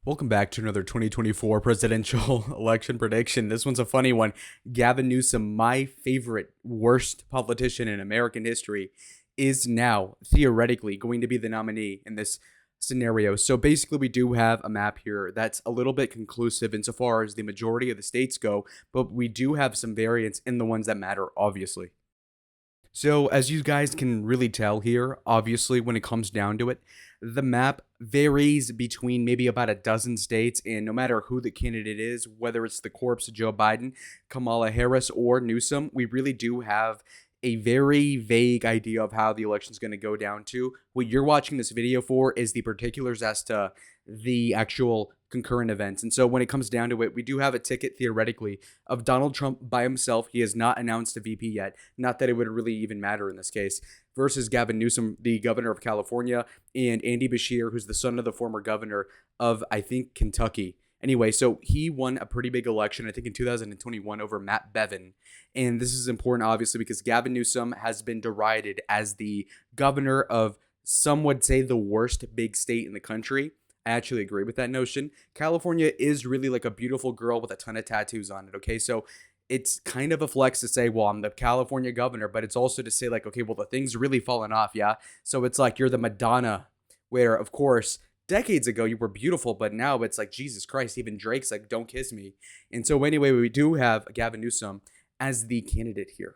Welcome back to another 2024 presidential election prediction. This one's a funny one. Gavin Newsom, my favorite, worst politician in American history, is now theoretically going to be the nominee in this scenario. So basically, we do have a map here that's a little bit conclusive insofar as the majority of the states go, but we do have some variance in the ones that matter, obviously. So, as you guys can really tell here, obviously, when it comes down to it, the map varies between maybe about a dozen states, and no matter who the candidate is, whether it's the corpse of Joe Biden, Kamala Harris, or Newsom, we really do have a very vague idea of how the election's going to go down to. What you're watching this video for is the particulars as to the actual concurrent events. And so when it comes down to it, we do have a ticket theoretically of Donald Trump by himself. He has not announced a VP yet. Not that it would really even matter in this case. Versus Gavin Newsom, the governor of California, and Andy Beshear, who's the son of the former governor of, I think, Kentucky. Anyway, so he won a pretty big election, I think in 2021 over Matt Bevin. And this is important, obviously, because Gavin Newsom has been derided as the governor of, some would say, the worst big state in the country. I actually agree with that notion. California is really like a beautiful girl with a ton of tattoos on it, okay? So it's kind of a flex to say, well, I'm the California governor, but it's also to say like, okay, well, the thing's really fallen off, yeah? So it's like you're the Madonna, where, of course, decades ago you were beautiful, but now it's like, Jesus Christ, even Drake's like, don't kiss me. And so anyway, we do have Gavin Newsom as the candidate here.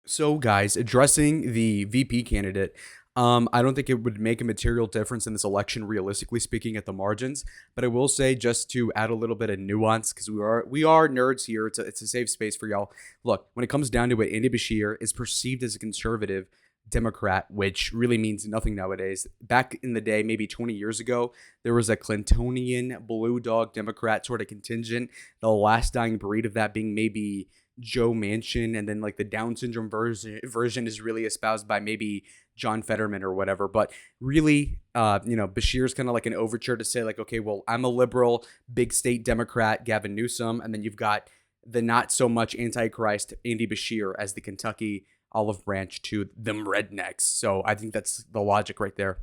So guys, addressing the VP candidate, I don't think it would make a material difference in this election, realistically speaking, at the margins. But I will say, just to add a little bit of nuance, because we are nerds here. It's a safe space for y'all. Look, when it comes down to it, Andy Beshear is perceived as a conservative Democrat, which really means nothing nowadays. Back in the day, maybe 20 years ago, there was a Clintonian blue dog Democrat sort of contingent. The last dying breed of that being maybe Joe Manchin, and then like the Down syndrome version is really espoused by maybe John Fetterman or whatever. But really, Beshear's kind of like an overture to say like, okay, well, I'm a liberal, big state Democrat, Gavin Newsom, and then you've got the not so much antichrist Andy Beshear as the Kentucky olive branch to them rednecks. So I think that's the logic right there.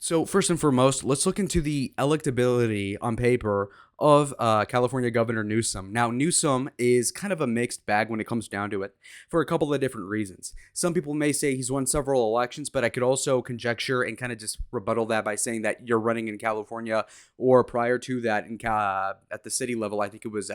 So first and foremost, let's look into the electability on paper of California Governor Newsom. Now, Newsom is kind of a mixed bag when it comes down to it for a couple of different reasons. Some people may say he's won several elections, but I could also conjecture and kind of just rebuttal that by saying that you're running in California, or prior to that at the city level, I think it was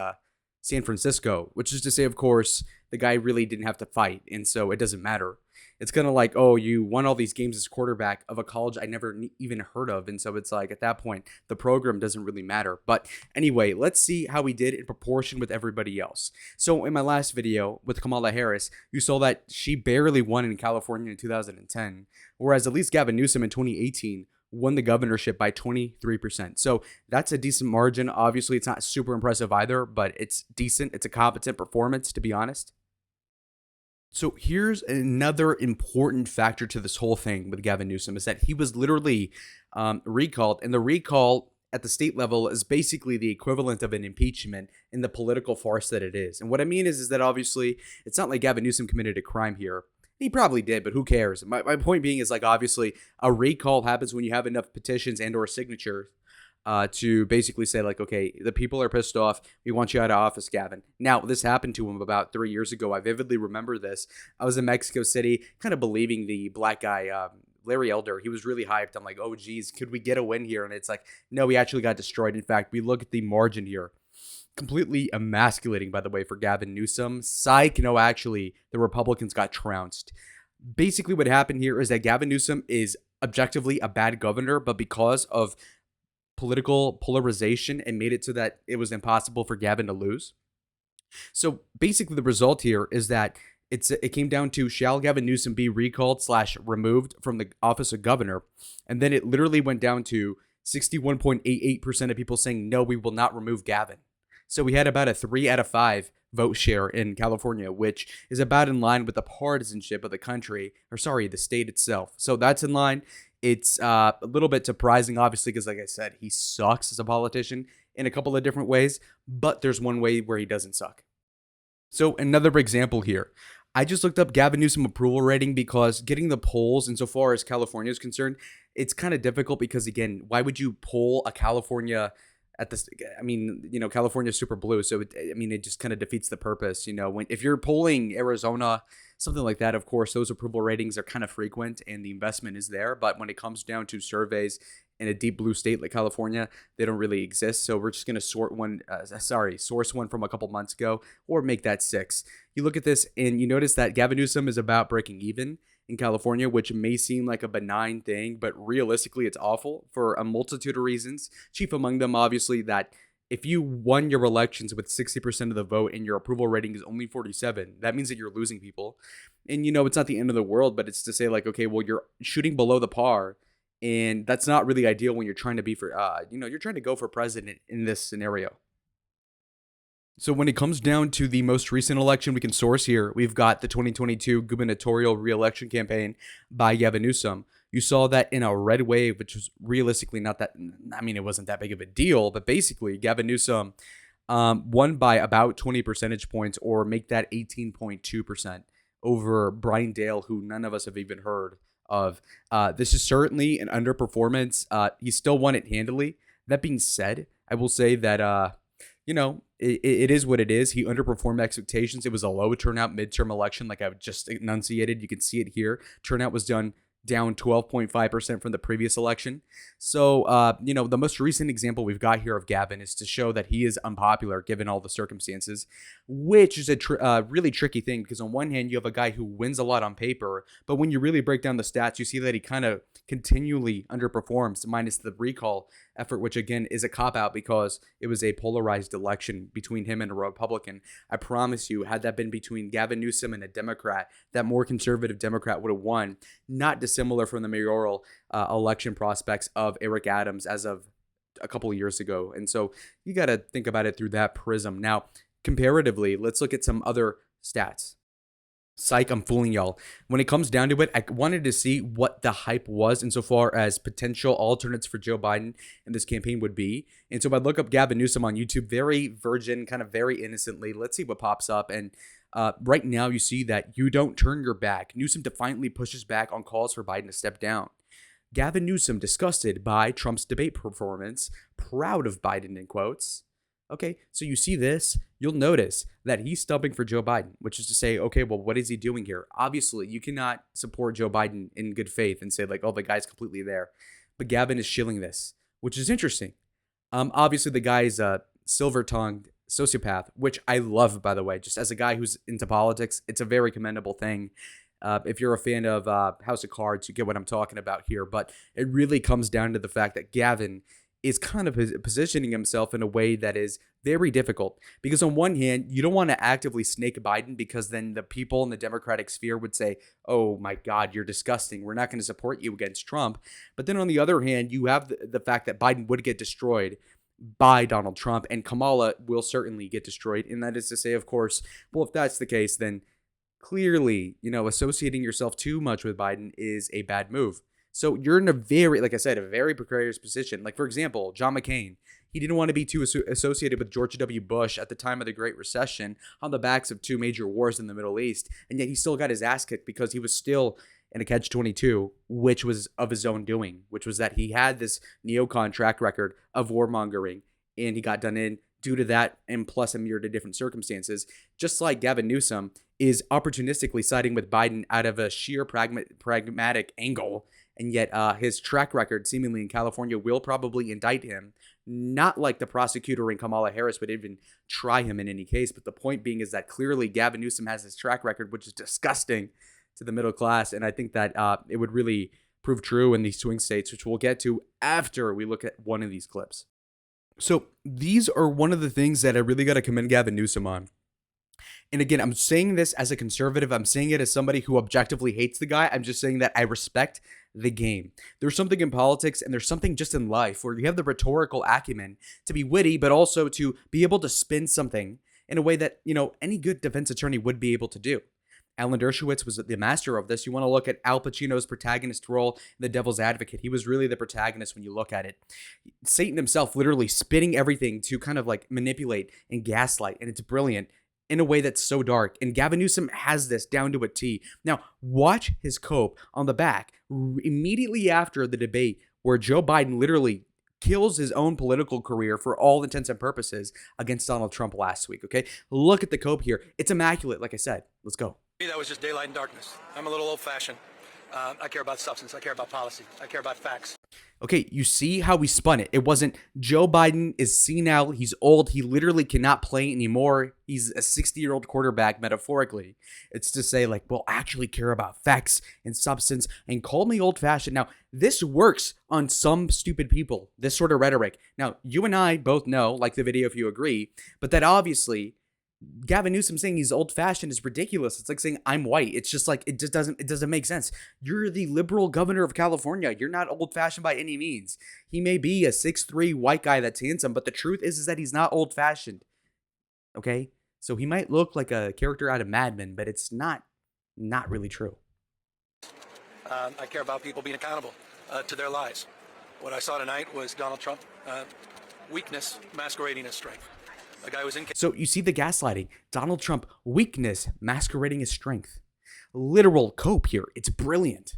San Francisco, which is to say, of course, the guy really didn't have to fight, and so it doesn't matter. It's kind of like, oh, you won all these games as quarterback of a college I never even heard of. And so it's like, at that point, the program doesn't really matter. But anyway, let's see how he did in proportion with everybody else. So in my last video with Kamala Harris, you saw that she barely won in California in 2010, whereas at least Gavin Newsom in 2018 won the governorship by 23%. So that's a decent margin. Obviously, it's not super impressive either, but it's decent. It's a competent performance, to be honest. So here's another important factor to this whole thing with Gavin Newsom, is that he was literally recalled, and the recall at the state level is basically the equivalent of an impeachment in the political farce that it is. And what I mean is that obviously it's not like Gavin Newsom committed a crime here. He probably did, but who cares? My point being is, like, obviously a recall happens when you have enough petitions and or signatures to basically say like, okay, the people are pissed off. We want you out of office, Gavin. Now, this happened to him about 3 years ago. I vividly remember this. I was in Mexico City, kind of believing the black guy, Larry Elder. He was really hyped. I'm like, oh, geez, could we get a win here? And it's like, no, we actually got destroyed. In fact, we look at the margin here. Completely emasculating, by the way, for Gavin Newsom. Psych, no, actually, the Republicans got trounced. Basically, what happened here is that Gavin Newsom is objectively a bad governor, but because of political polarization, and made it so that it was impossible for Gavin to lose. So basically the result here is that it came down to, shall Gavin Newsom be recalled / removed from the office of governor? And then it literally went down to 61.88% of people saying, no, we will not remove Gavin. So we had about a 3 out of 5 vote share in California, which is about in line with the partisanship of the country, or sorry, the state itself. So that's in line. It's a little bit surprising, obviously, because like I said, he sucks as a politician in a couple of different ways, but there's one way where he doesn't suck. So another example here. I just looked up Gavin Newsom approval rating because getting the polls insofar as California is concerned, it's kind of difficult because, again, why would you poll a California at this? I mean, California's super blue. So, it just kind of defeats the purpose. If you're polling Arizona, something like that, of course, those approval ratings are kind of frequent and the investment is there. But when it comes down to surveys in a deep blue state like California, they don't really exist. So we're just going to source one from a couple months ago or make that 6. You look at this and you notice that Gavin Newsom is about breaking even in California, which may seem like a benign thing, but realistically it's awful for a multitude of reasons. Chief among them, obviously, that if you won your elections with 60% of the vote and your approval rating is only 47, that means that you're losing people. And, it's not the end of the world, but it's to say like, okay, well, you're shooting below the par. And that's not really ideal when you're trying to be you're trying to go for president in this scenario. So when it comes down to the most recent election we can source here, we've got the 2022 gubernatorial re-election campaign by Gavin Newsom. You saw that in a red wave, which was realistically not that, it wasn't that big of a deal, but basically Gavin Newsom won by about 20 percentage points, or make that 18.2% over Brian Dale, who none of us have even heard of. This is certainly an underperformance. He still won it handily. That being said, I will say that, it is what it is. He underperformed expectations. It was a low turnout midterm election, like I've just enunciated. You can see it here. Turnout was down 12.5% from the previous election. So, the most recent example we've got here of Gavin is to show that he is unpopular given all the circumstances, which is a really tricky thing because on one hand, you have a guy who wins a lot on paper, but when you really break down the stats, you see that he kind of continually underperforms, minus the recall effort, which again is a cop-out because it was a polarized election between him and a Republican. I promise you, had that been between Gavin Newsom and a Democrat, that more conservative Democrat would have won, not dissimilar from the mayoral election prospects of Eric Adams as of a couple of years ago. And so you got to think about it through that prism. Now, comparatively, let's look at some other stats. Psych, I'm fooling y'all. When it comes down to it, I wanted to see what the hype was insofar as potential alternates for Joe Biden in this campaign would be. And so I look up Gavin Newsom on YouTube, very virgin, kind of very innocently. Let's see what pops up. And right now you see that you don't turn your back. Newsom defiantly pushes back on calls for Biden to step down. Gavin Newsom disgusted by Trump's debate performance, proud of Biden in quotes. Okay, so you see this, you'll notice that he's stumping for Joe Biden, which is to say, okay, well, what is he doing here? Obviously, you cannot support Joe Biden in good faith and say like, oh, the guy's completely there. But Gavin is shilling this, which is interesting. Obviously, the guy's a silver-tongued sociopath, which I love, by the way. Just as a guy who's into politics, it's a very commendable thing. If you're a fan of House of Cards, you get what I'm talking about here. But it really comes down to the fact that Gavin is kind of positioning himself in a way that is very difficult. Because on one hand, you don't want to actively snake Biden because then the people in the Democratic sphere would say, oh my God, you're disgusting. We're not going to support you against Trump. But then on the other hand, you have the fact that Biden would get destroyed by Donald Trump and Kamala will certainly get destroyed. And that is to say, of course, well, if that's the case, then clearly, associating yourself too much with Biden is a bad move. So you're in a very, like I said, a very precarious position. Like, for example, John McCain, he didn't want to be too associated with George W. Bush at the time of the Great Recession on the backs of 2 major wars in the Middle East. And yet he still got his ass kicked because he was still in a catch-22, which was of his own doing, which was that he had this neocon track record of warmongering and he got done in due to that and plus a myriad of different circumstances. Just like Gavin Newsom is opportunistically siding with Biden out of a sheer pragmatic angle. And yet his track record seemingly in California will probably indict him. Not like the prosecutor in Kamala Harris would even try him in any case. But the point being is that clearly Gavin Newsom has this track record, which is disgusting to the middle class. And I think that it would really prove true in these swing states, which we'll get to after we look at one of these clips. So these are one of the things that I really got to commend Gavin Newsom on. And again, I'm saying this as a conservative. I'm saying it as somebody who objectively hates the guy. I'm just saying that I respect the game. There's something in politics and there's something just in life where you have the rhetorical acumen to be witty, but also to be able to spin something in a way that, any good defense attorney would be able to do. Alan Dershowitz was the master of this. You want to look at Al Pacino's protagonist role in The Devil's Advocate. He was really the protagonist when you look at it. Satan himself literally spinning everything to kind of like manipulate and gaslight. And it's brilliant. in a way that's so dark. And Gavin Newsom has this down to a T. Now, watch his cope on the back immediately after the debate where Joe Biden literally kills his own political career for all intents and purposes against Donald Trump last week, okay? Look at the cope here. It's immaculate, like I said. Let's go. That was just daylight and darkness. I'm a little old-fashioned. I care about substance. I care about policy. I care about facts. Okay, you see how we spun it. It wasn't Joe Biden is senile, he's old, he literally cannot play anymore. He's a 60-year-old quarterback, metaphorically. It's to say, like, well, actually care about facts and substance and call me old-fashioned. Now, this works on some stupid people, this sort of rhetoric. Now, you and I both know, like the video if you agree, but that obviously Gavin Newsom saying he's old-fashioned is ridiculous. It's like saying I'm white. It's just like it doesn't make sense. You're the liberal governor of California. You're not old-fashioned by any means. He may be a 6'3" white guy that's handsome, but the truth is that he's not old-fashioned. Okay? So he might look like a character out of Mad Men, but it's not really true. I care about people being accountable to their lies. What I saw tonight was Donald Trump weakness masquerading as strength. A guy was in. So you see the gaslighting. Donald Trump, weakness masquerading as strength. Literal cope here. It's brilliant.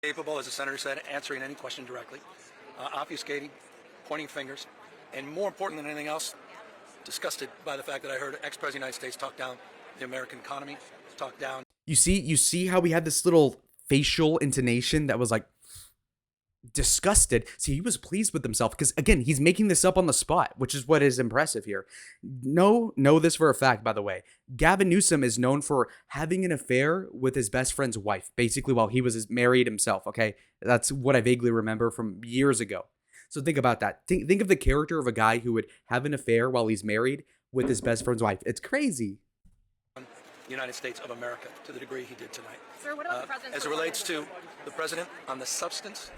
Capable, as the senator said, answering any question directly, obfuscating, pointing fingers, and more important than anything else, disgusted by the fact that I heard ex-president of the United States talk down the American economy, talk down. You see how we had this little facial intonation that was like disgusted. See, he was pleased with himself because, again, he's making this up on the spot, which is what is impressive here. Know this for a fact, by the way. Gavin Newsom is known for having an affair with his best friend's wife, basically while he was married himself, okay? That's what I vaguely remember from years ago. So think about that. Think of the character of a guy who would have an affair while he's married with his best friend's wife. It's crazy. United States of America to the degree he did tonight. Sir, what about the president? As it relates to the president on the substance,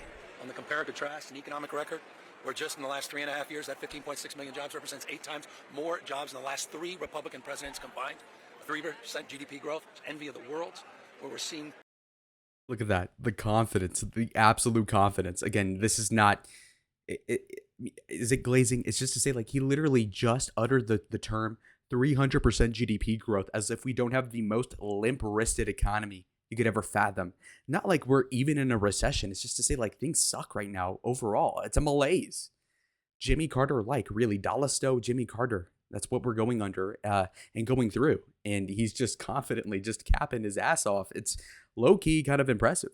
on the compare and contrast and economic record, where just in the last 3.5 years, that 15.6 million jobs represents 8 times more jobs in the last 3 Republican presidents combined. 3% GDP growth, envy of the world, where we're seeing. Look at that. The confidence, the absolute confidence. Again, this is not, is it glazing? It's just to say, like, he literally just uttered the term 300% GDP growth as if we don't have the most limp-wristed economy you could ever fathom. Not like we're even in a recession. It's just to say, like, things suck right now overall. It's a malaise. Jimmy Carter-like, really. Dalisto Jimmy Carter. That's what we're going under and going through. And he's just confidently just capping his ass off. It's low-key kind of impressive.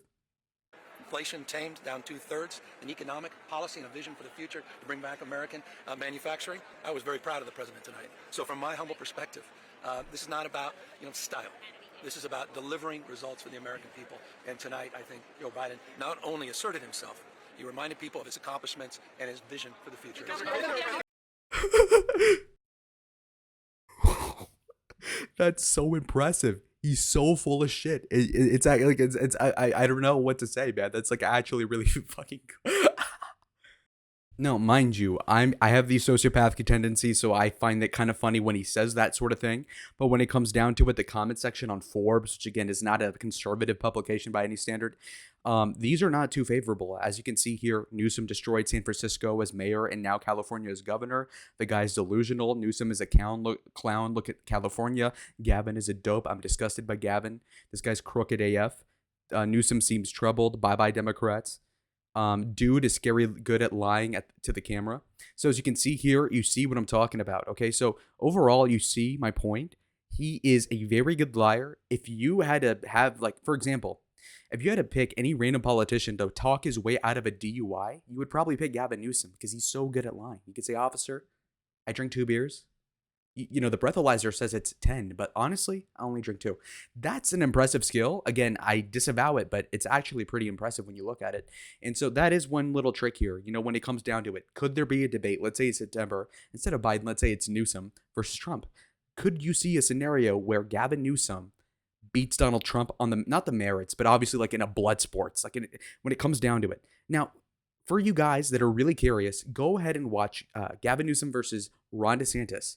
Inflation tamed down 2/3, an economic policy and a vision for the future to bring back American manufacturing. I was very proud of the president tonight. So from my humble perspective, this is not about style. This is about delivering results for the American people. And tonight, I think Joe Biden not only asserted himself, he reminded people of his accomplishments and his vision for the future. That's so impressive. He's so full of shit. It's like I don't know what to say, man. That's like actually really fucking. No, mind you, I have these sociopathic tendencies, so I find it kind of funny when he says that sort of thing. But when it comes down to it, the comment section on Forbes, which again is not a conservative publication by any standard, these are not too favorable. As you can see here, Newsom destroyed San Francisco as mayor and now California as governor. The guy's delusional. Newsom is a clown. Look at California. Gavin is a dope. I'm disgusted by Gavin. This guy's crooked AF. Newsom seems troubled. Bye-bye, Democrats. Dude is scary good at lying to the camera. So as you can see here, you see what I'm talking about. Okay, so overall, you see my point. He is a very good liar. If you had to have, like, for example, if you had to pick any random politician to talk his way out of a DUI, you would probably pick Gavin Newsom because he's so good at lying. You could say, officer, I drink 2 beers. You know, the breathalyzer says it's 10, but honestly, I only drink 2. That's an impressive skill. Again, I disavow it, but it's actually pretty impressive when you look at it. And so that is one little trick here. You know, when it comes down to it, could there be a debate? Let's say it's September. Instead of Biden, let's say it's Newsom versus Trump. Could you see a scenario where Gavin Newsom beats Donald Trump on the, not the merits, but obviously like in a blood sports, like when it comes down to it? Now, for you guys that are really curious, go ahead and watch Gavin Newsom versus Ron DeSantis.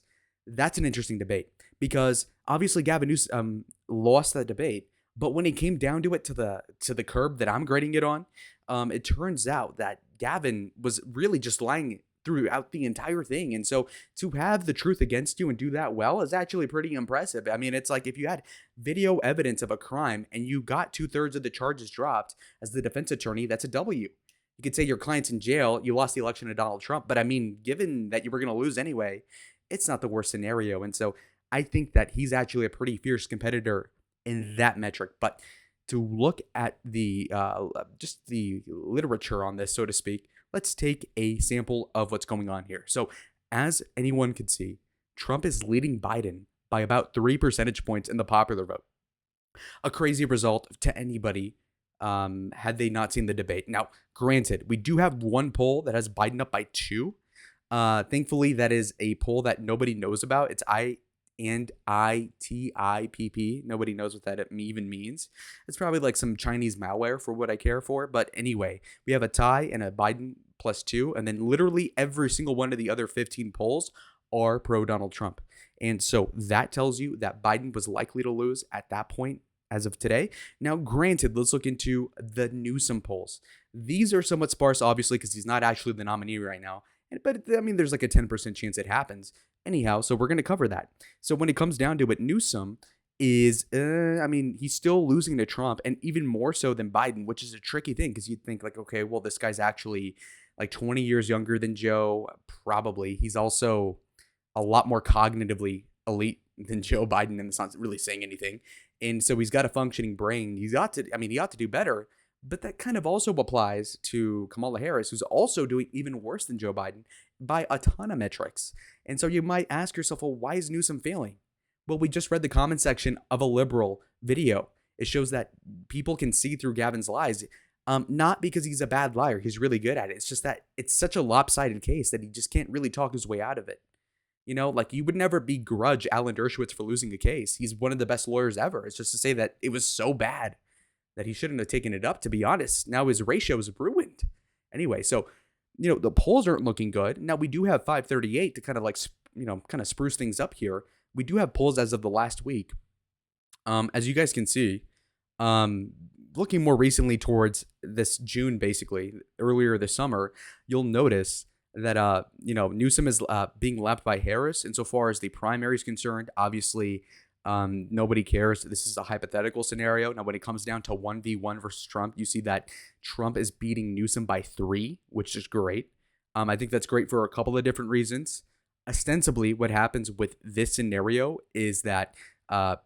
That's an interesting debate because obviously Gavin Newsom lost that debate, but when it came down to it, to the curb that I'm grading it on, it turns out that Gavin was really just lying throughout the entire thing. And so to have the truth against you and do that well is actually pretty impressive. I mean, it's like if you had video evidence of a crime and you got 2/3 of the charges dropped as the defense attorney, that's a W. You could say your client's in jail, you lost the election to Donald Trump. But I mean, given that you were going to lose anyway, it's not the worst scenario. And so I think that he's actually a pretty fierce competitor in that metric. But to look at the just the literature on this, so to speak, let's take a sample of what's going on here. So as anyone could see, Trump is leading Biden by about 3 percentage points in the popular vote. A crazy result to anybody had they not seen the debate. Now, granted, we do have one poll that has Biden up by 2. Thankfully, that is a poll that nobody knows about. It's ITIPP. Nobody knows what that even means. It's probably like some Chinese malware for what I care for. But anyway, we have a tie and a Biden +2. And then literally every single one of the other 15 polls are pro Donald Trump. And so that tells you that Biden was likely to lose at that point as of today. Now, granted, let's look into the Newsom polls. These are somewhat sparse, obviously, because he's not actually the nominee right now. But I mean, there's like a 10% chance it happens. Anyhow, so we're going to cover that. So when it comes down to it, Newsom is, he's still losing to Trump, and even more so than Biden, which is a tricky thing because you'd think like, okay, well, this guy's actually like 20 years younger than Joe. Probably. He's also a lot more cognitively elite than Joe Biden, and it's not really saying anything. And so he's got a functioning brain. He ought to do better. But that kind of also applies to Kamala Harris, who's also doing even worse than Joe Biden by a ton of metrics. And so you might ask yourself, well, why is Newsom failing? Well, we just read the comment section of a liberal video. It shows that people can see through Gavin's lies, not because he's a bad liar. He's really good at it. It's just that it's such a lopsided case that he just can't really talk his way out of it. You know, like you would never begrudge Alan Dershowitz for losing a case. He's one of the best lawyers ever. It's just to say that it was so bad that he shouldn't have taken it up, to be honest. Now his ratio is ruined. Anyway, so, the polls aren't looking good. Now we do have 538 to kind of like, kind of spruce things up here. We do have polls as of the last week. As you guys can see, looking more recently towards this June, basically, earlier this summer, you'll notice that, Newsom is being lapped by Harris. Insofar as the primary is concerned, obviously, nobody cares. This is a hypothetical scenario. Now, when it comes down to 1v1 versus Trump, you see that Trump is beating Newsom by 3, which is great. I think that's great for a couple of different reasons. Ostensibly, what happens with this scenario is that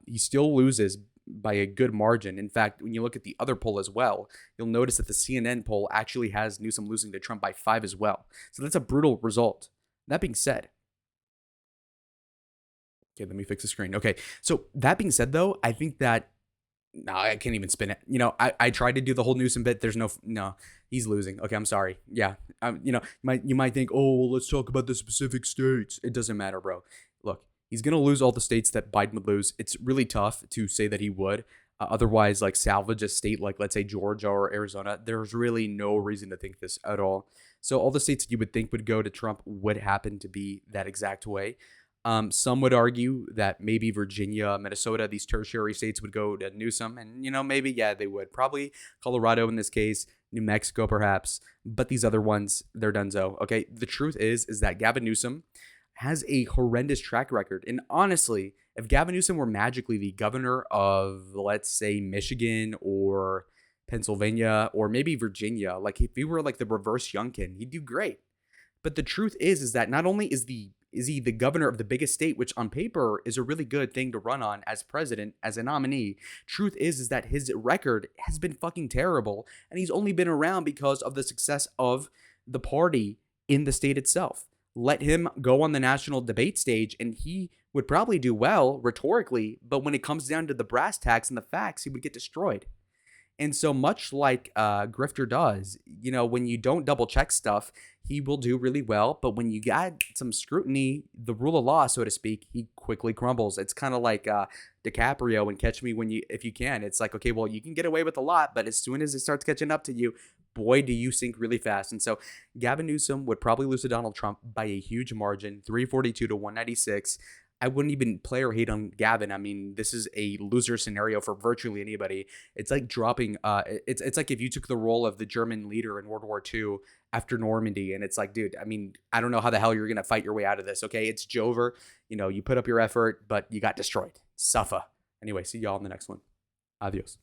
he still loses by a good margin. In fact, when you look at the other poll as well, you'll notice that the CNN poll actually has Newsom losing to Trump by 5 as well. So that's a brutal result. That being said, okay, let me fix the screen. Okay, so that being said, though, I think that I can't even spin it. I tried to do the whole Newsom bit. There's no, he's losing. Okay, I'm sorry. Yeah, you might think, oh, well, let's talk about the specific states. It doesn't matter, bro. Look, he's gonna lose all the states that Biden would lose. It's really tough to say that he would. Otherwise, like salvage a state like, let's say, Georgia or Arizona. There's really no reason to think this at all. So all the states that you would think would go to Trump would happen to be that exact way. Some would argue that maybe Virginia, Minnesota, these tertiary states would go to Newsom. And, maybe, yeah, they would. Probably Colorado in this case, New Mexico perhaps. But these other ones, they're donezo. Okay, the truth is that Gavin Newsom has a horrendous track record. And honestly, if Gavin Newsom were magically the governor of, let's say, Michigan or Pennsylvania or maybe Virginia, like if he were like the reverse Youngkin, he'd do great. But the truth is that not only is he the governor of the biggest state, which on paper is a really good thing to run on as president, as a nominee. Truth is that his record has been fucking terrible, and he's only been around because of the success of the party in the state itself. Let him go on the national debate stage, and he would probably do well rhetorically, but when it comes down to the brass tacks and the facts, he would get destroyed. And so much like Grifter does, when you don't double check stuff, he will do really well. But when you got some scrutiny, the rule of law, so to speak, he quickly crumbles. It's kind of like DiCaprio and Catch Me If You Can. It's like, okay, well, you can get away with a lot, but as soon as it starts catching up to you, boy, do you sink really fast. And so Gavin Newsom would probably lose to Donald Trump by a huge margin, 342 to 196. I wouldn't even player hate on Gavin. I mean, this is a loser scenario for virtually anybody. It's like dropping. It's like if you took the role of the German leader in World War II after Normandy, and it's like, dude, I mean, I don't know how the hell you're gonna fight your way out of this. Okay, it's Jover. You know, you put up your effort, but you got destroyed. Suffer. Anyway, see y'all in the next one. Adios.